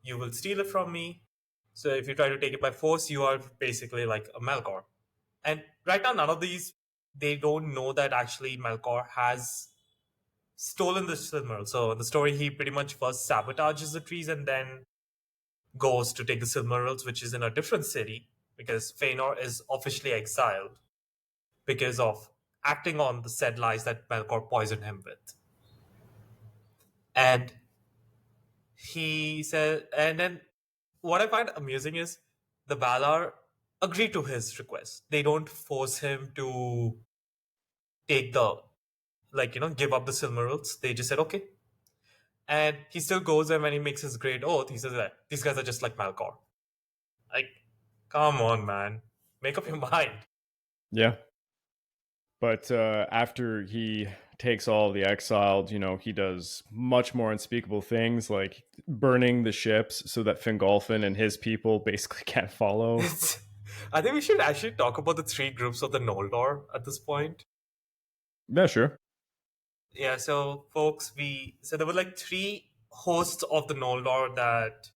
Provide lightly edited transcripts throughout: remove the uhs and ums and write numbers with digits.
you will steal it from me. So if you try to take it by force, you are basically like a Melkor. And right now, none of these, they don't know that actually Melkor has stolen the Silmarils. So in the story, he pretty much first sabotages the trees and then goes to take the Silmarils, which is in a different city because Fëanor is officially exiled because of acting on the said lies that Melkor poisoned him with. And he said, and then what I find amusing is the Valar agree to his request. They don't force him to take the, give up the Silmarils. They just said, okay. And he still goes, and when he makes his great oath, he says that these guys are just like Melkor. Like, come on, man. Make up your mind. Yeah. But after he takes all the exiled, he does much more unspeakable things, like burning the ships so that Fingolfin and his people basically can't follow. I think we should actually talk about the three groups of the Noldor at this point. Yeah, sure. Yeah, so folks, so there were like three hosts of the Noldor that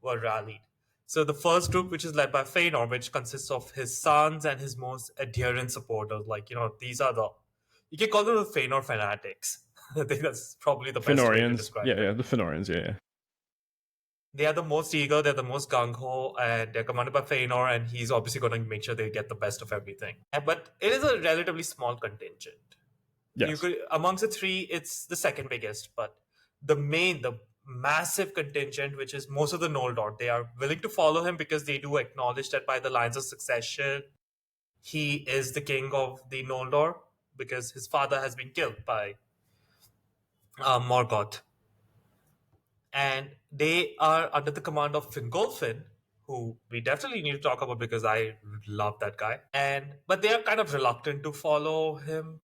were rallied. So the first group, which is led by Fëanor, which consists of his sons and his most adherent supporters, these are you can call them the Fëanor fanatics. I think that's probably the best way to Fëanorians. describe Yeah, them. yeah, the Fëanorians, yeah. They are the most eager, they're the most gung-ho, and they're commanded by Fëanor, and he's obviously going to make sure they get the best of everything. But it is a relatively small contingent. You Yes. could amongst the three, it's the second biggest, but the massive contingent, which is most of the Noldor, they are willing to follow him because they do acknowledge that by the lines of succession, he is the king of the Noldor because his father has been killed by Morgoth, and they are under the command of Fingolfin, who we definitely need to talk about because I love that guy. And but they are kind of reluctant to follow him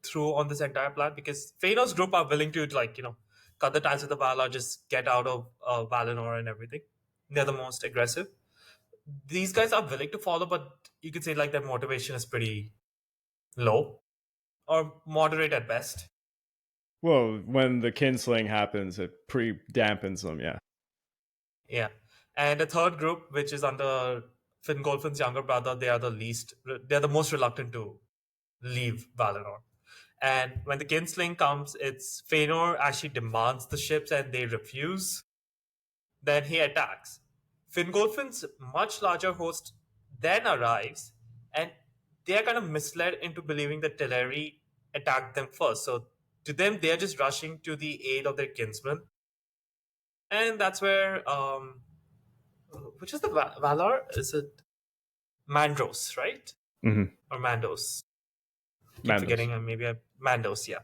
through on this entire plan because Fëanor's group are willing to cut the ties with the Valar, just get out of Valinor and everything. They're the most aggressive. These guys are willing to follow, but you could say like their motivation is pretty low or moderate at best. Well, when the Kinslaying happens, it pretty dampens them, yeah. Yeah. And the third group, which is under Fingolfin's younger brother, they're the most reluctant to leave Valinor. And when the Kinsling comes, it's Fëanor actually demands the ships and they refuse. Then he attacks. Fingolfin's much larger host then arrives, and they are kind of misled into believing that Teleri attacked them first. So to them, they are just rushing to the aid of their kinsman. And that's where, which is the Valar? Is it Mandros, right? Mm-hmm. Or Mandos? Keep Mandos. forgetting, Mandos, yeah.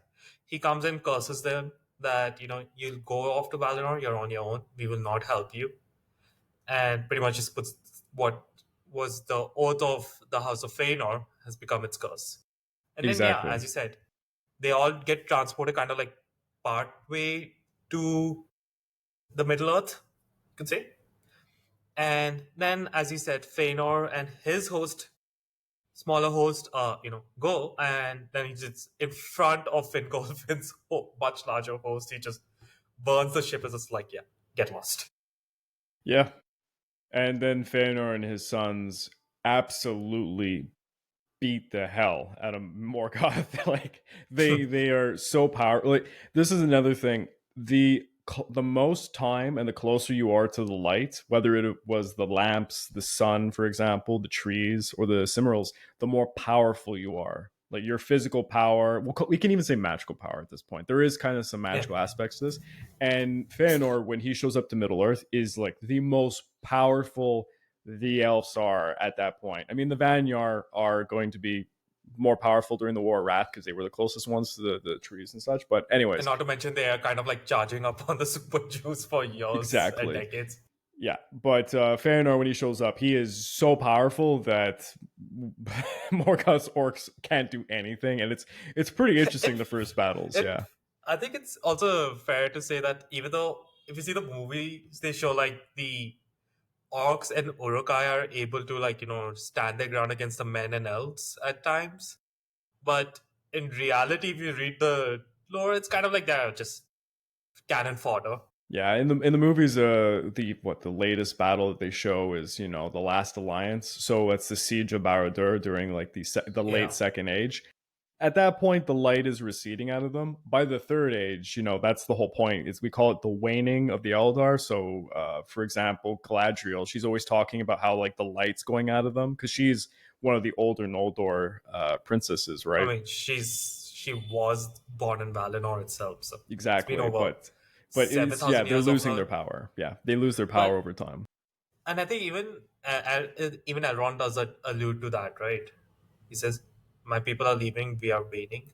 He comes and curses them that, you'll go off to Valinor, you're on your own, we will not help you. And pretty much just puts what was the oath of the House of Fëanor has become its curse. And then, yeah, Exactly. as you said, they all get transported kind of like part way to the Middle Earth, you could say. And then, as you said, Fëanor and his host, smaller host, go, and then he just in front of Fingolfin's much larger host, he just burns the ship as it's like, yeah, get lost. Yeah. And then Fëanor and his sons absolutely beat the hell out of Morgoth. Like they are so powerful. Like this is another thing. The most time and the closer you are to the light, whether it was the lamps, the sun, for example, the trees, or the Silmarils, the more powerful you are. Like your physical power, we can even say magical power at this point. There is kind of some Yeah. magical aspects to this. And Fëanor, when he shows up to Middle Earth, is like the most powerful the elves are at that point. I mean, the Vanyar are going to be more powerful during the War of Wrath because they were the closest ones to the trees and such. But And anyways, not to mention, they are kind of like charging up on the super juice for years and exactly. decades. Yeah, but Fëanor, when he shows up, he is so powerful that Morgoth's orcs can't do anything, and it's pretty interesting the It, first battles. it, Yeah, I think it's also fair to say that even though if you see the movies, they show like the orcs and Urukai are able to stand their ground against the men and elves at times. But in reality, if you read the lore, it's kind of like they're just cannon fodder. Yeah, in the movies, the latest battle that they show is the last alliance. So it's the siege of Barad-dûr during like the late Yeah, Second Age. At that point, the light is receding out of them. By the Third Age, that's the whole point. Is we call it the waning of the Eldar. So, for example, Galadriel, she's always talking about how like the light's going out of them because she's one of the older Noldor princesses, I right? mean she was born in Valinor itself, so it's been Exactly, over but seven it's yeah, thousand they're years of losing their her. power. Yeah, they lose their power But over time. and I think even Elrond does allude to that, right? He says, "My people are leaving. We are waiting."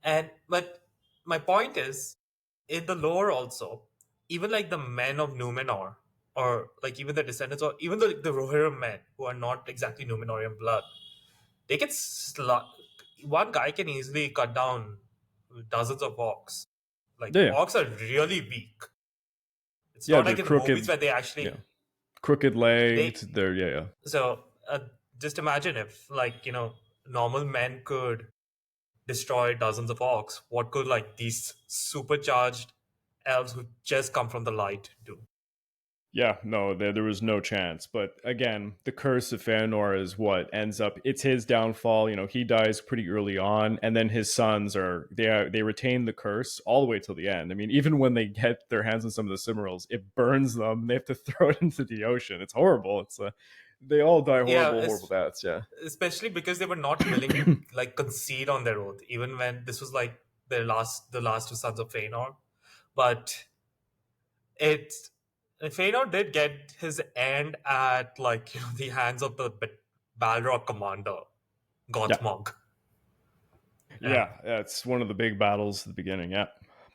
And but my point is, in the lore also, even like the men of Numenor, or like even the descendants, or even the Rohirrim men who are not exactly Numenorian blood, they can one guy can easily cut down dozens of orcs. Like Yeah, orcs are really weak. It's yeah, not they're like in the movies crooked. where they Yeah, actually crooked legged. they They're yeah. so just imagine if like normal men could destroy dozens of orcs. What could like these supercharged elves who just come from the light do? Yeah, no, there was no chance. But again, the curse of Fëanor is what ends up. It's his downfall. He dies pretty early on, and then his sons they retain the curse all the way till the end. I mean, even when they get their hands on some of the Silmarils, it burns them. They have to throw it into the ocean. It's horrible. They all die Yeah, horrible, horrible deaths. Yeah, especially because they were not willing to like concede on their oath, even when this was like the last two sons of Feanor. But it Feanor did get his end at like the hands of the Balrog commander yeah, Gothmog. Yeah, yeah. That's one of the big battles at the beginning. Yeah,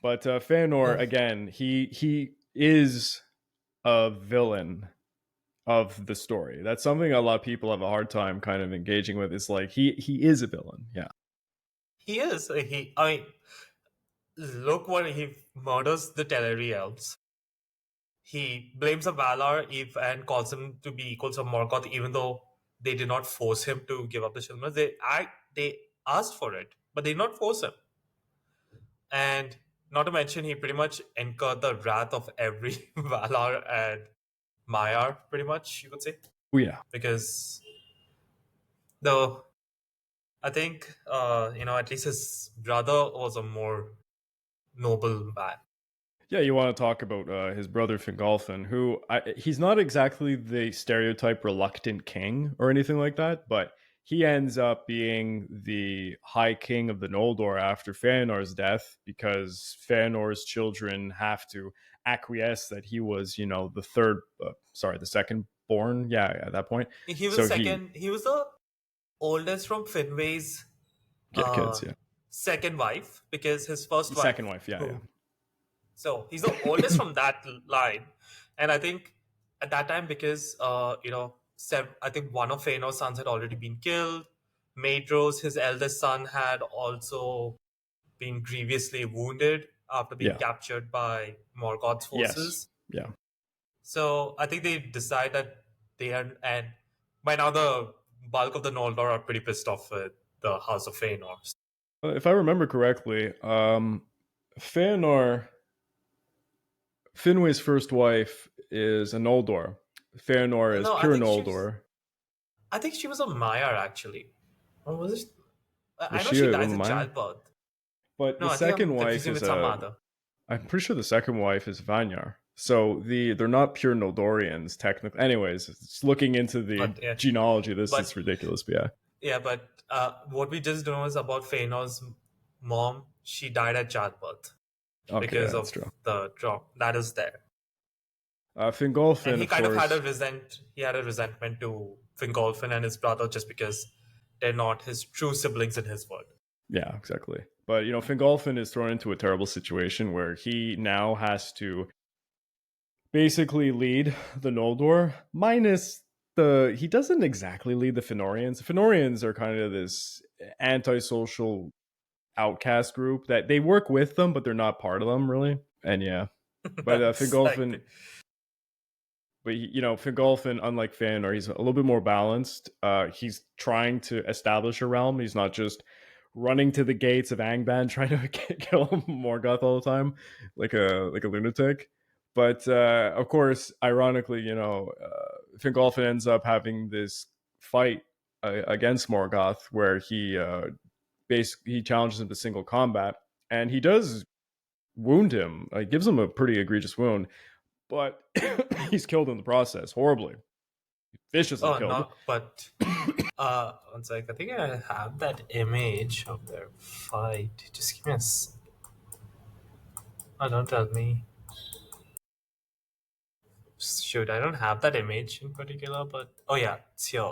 but Fëanor again, he is a villain of the story. That's something a lot of people have a hard time kind of engaging with. It's like he is a villain. Yeah. he is. I mean, look what he murders the Teleri Elves. He blames the Valar if and calls them to be equals of Morgoth, even though they did not force him to give up the Silmarils. They asked for it, but they did not force him. And not to mention, he pretty much incurred the wrath of every Valar and Maiar, pretty much you could say, Oh yeah. because though I think at least his brother was a more noble man. Yeah, you want to talk about his brother Fingolfin, who he's not exactly the stereotype reluctant king or anything like that, but he ends up being the High King of the Noldor after Feanor's death because Feanor's children have to acquiesce that he was, the second born. Yeah, at that point. He was So he, second. He was the oldest from Finwë's yeah, uh, kids, yeah. second wife, because his first Second wife, wife, yeah, yeah. who so he's the oldest from that line, and I think at that time because I think one of Feanor's sons had already been killed. Maedhros, his eldest son, had also been grievously wounded after being Yeah. captured by Morgoth's Yes. forces. Yeah. So I think they decide that they are, and by now the bulk of the Noldor are pretty pissed off with the House of Feanor. If I remember correctly, Fëanor, Finwë's first wife is a Noldor. Fëanor is No, pure Noldor. I think she was a Maiar actually. Or was it? Was I know she she a dies in Maya? childbirth. But No, the I think second I'm wife confusing is with some a. other. I'm pretty sure the second wife is Vanyar. So they're not pure Noldorians technically. Anyways, it's looking into the But yeah, genealogy. This is but ridiculous. But yeah. what we just know is about Feanor's mom. She died at childbirth Okay, yeah, because that's of true. the drop that is there. And Fingolfin, he of kind of had course. he had a resentment to Fingolfin and his brother just because they're not his true siblings in his world. Yeah, exactly. But Fingolfin is thrown into a terrible situation where he now has to basically lead the Noldor, minus he doesn't exactly lead the Fëanorians. The Fëanorians are kind of this antisocial outcast group that they work with them, but they're not part of them really. And yeah, but That's like Fingolfin, but Fingolfin, unlike Fëanor, he's a little bit more balanced. He's trying to establish a realm. He's not just running to the gates of Angband trying to kill Morgoth all the time, like a lunatic. But of course, ironically, Fingolfin ends up having this fight against Morgoth, where he challenges him to single combat, and he does wound him. Gives him a pretty egregious wound, but he's killed in the process horribly, viciously Oh killed. no, but one sec. I think I have that image of their fight. Just give me a. Oh, don't tell me. Shoot, I don't have that image in particular, but oh yeah, it's here.